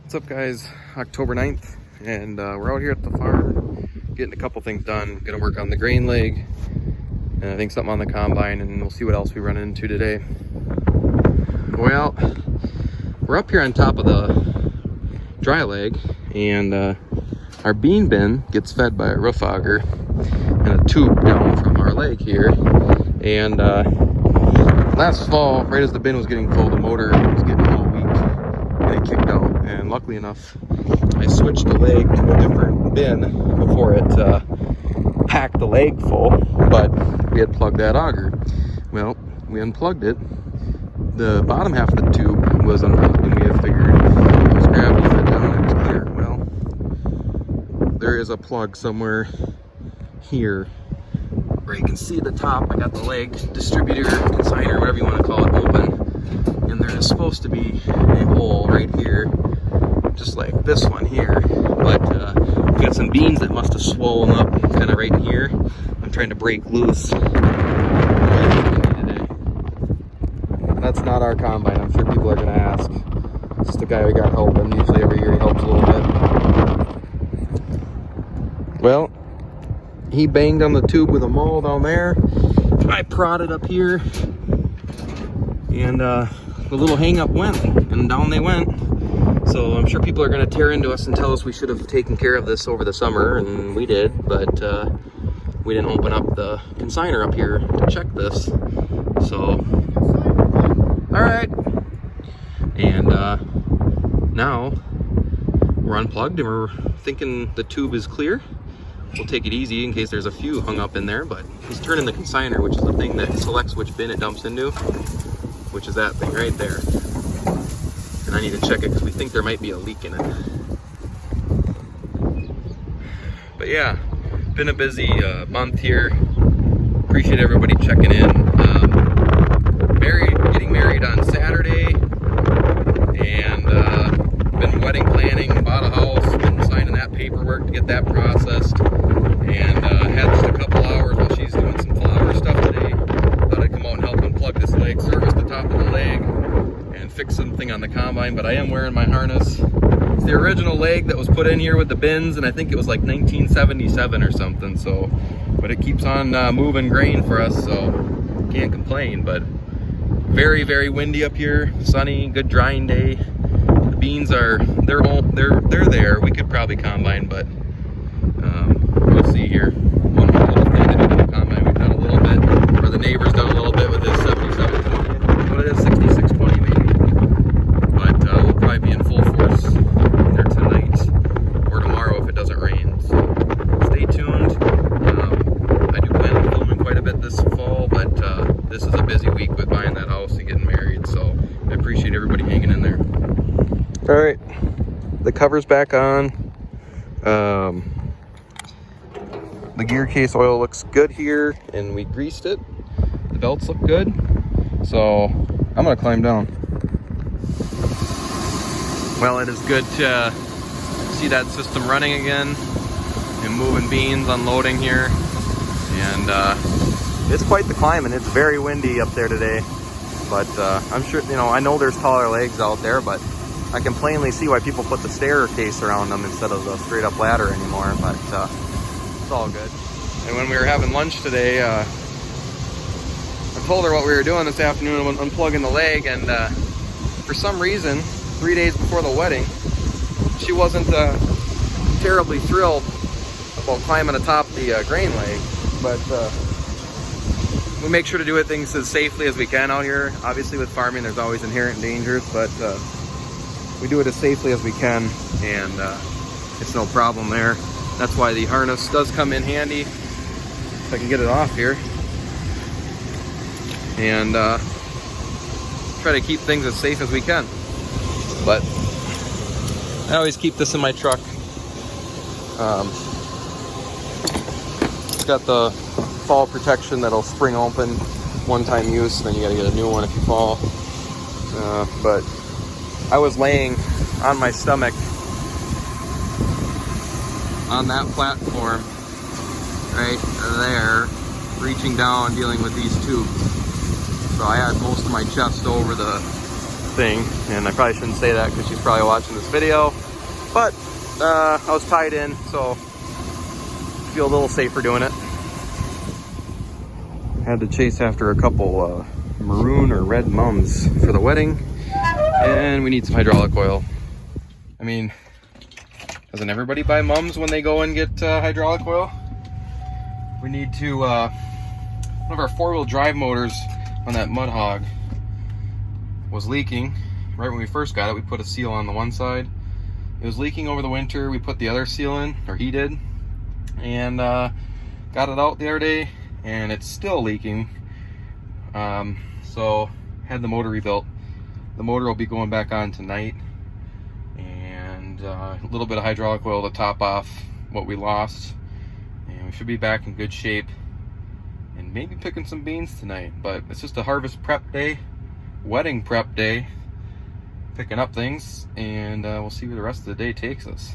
What's up, guys? October 9th, and we're out here at the farm getting a couple things done. Gonna work on the grain leg and I think something on the combine, and we'll see what else we run into today. Well, we're up here on top of the dry leg, and our bean bin gets fed by a roof auger and a tube down from our leg here. And last fall, right as the bin was getting full, the motor was getting a little weak and it kicked out. And luckily enough, I switched the leg to a different bin before it packed the leg full, but we had plugged that auger. Well, we unplugged it. The bottom half of the tube was unplugged, and we had figured it was gravity fed down and it was clear. Well, there is a plug somewhere here where you can see the top. I got the leg distributor, consigner, whatever you want to call it, open, and there is supposed to be a hole right here, just like this one here, but we got some beans that must have swollen up kind of right in here. I'm trying to break loose. That's not our combine. I'm sure people are going to ask. It's just a guy who got help, and usually every year he helps a little bit. Well, he banged on the tube with a maul down there. I prodded up here, and the little hang up went, and down they went. So I'm sure people are going to tear into us and tell us we should have taken care of this over the summer, and we did, but we didn't open up the consigner up here to check this. So, all right. And now we're unplugged and we're thinking the tube is clear. We'll take it easy in case there's a few hung up in there, but he's turning the consigner, which is the thing that selects which bin it dumps into, which is that thing right there. And I need to check it because we think there might be a leak in it. But yeah, been a busy month here. Appreciate everybody checking in. Getting married on Saturday, and been wedding planning, bought a house, been signing that paperwork to get that processed, and had just a couple hours while she's doing some flower stuff today. Thought I'd come out and help unplug this leg, service the top of the leg, and fix something on the combine, but I am wearing my harness. It's the original leg that was put in here with the bins, and I think it was like 1977 or something, so, but it keeps on moving grain for us, so can't complain. But very, very windy up here, sunny, good drying day. The beans are, they're there. We could probably combine, but we'll see here. One little thing to do with the combine, we've done a little bit, or the neighbor's done a little bit with his 7720, what it is, 6620 maybe. But we'll probably be in full force there tonight or tomorrow if it doesn't rain. So stay tuned. I do plan on filming quite a bit this fall, but this is a busy week with buying that house and getting married, so I appreciate everybody hanging in there. All right, the cover's back on. The gear case oil looks good here, and we greased it. The belts look good, so I'm gonna climb down. Well, it is good to see that system running again and moving beans, unloading here, and it's quite the climb, and it's very windy up there today. But I'm sure, you know, I know there's taller legs out there, but I can plainly see why people put the staircase around them instead of the straight up ladder anymore, but it's all good. And when we were having lunch today, I told her what we were doing this afternoon, unplugging the leg, and for some reason, 3 days before the wedding, she wasn't terribly thrilled about climbing atop the grain leg, but we make sure to do things as safely as we can out here. Obviously with farming there's always inherent dangers, but we do it as safely as we can, and it's no problem there. That's why the harness does come in handy. If I can get it off here. And try to keep things as safe as we can. But I always keep this in my truck. It's got the fall protection that'll spring open, one-time use, then you gotta get a new one if you fall. But I was laying on my stomach on that platform right there, reaching down, dealing with these tubes. So I had most of my chest over the thing, and I probably shouldn't say that because she's probably watching this video, but I was tied in, so I feel a little safer doing it. Had to chase after a couple maroon or red mums for the wedding, and we need some hydraulic oil. I mean, doesn't everybody buy mums when they go and get hydraulic oil? We need to, one of our 4-wheel drive motors on that mud hog was leaking. Right when we first got it, we put a seal on the one side. It was leaking over the winter. We put the other seal in, or he did, and got it out the other day, and it's still leaking. So had the motor rebuilt. The motor will be going back on tonight, and a little bit of hydraulic oil to top off what we lost, and we should be back in good shape, and maybe picking some beans tonight. But it's just a harvest prep day, wedding prep day, picking up things, and we'll see where the rest of the day takes us.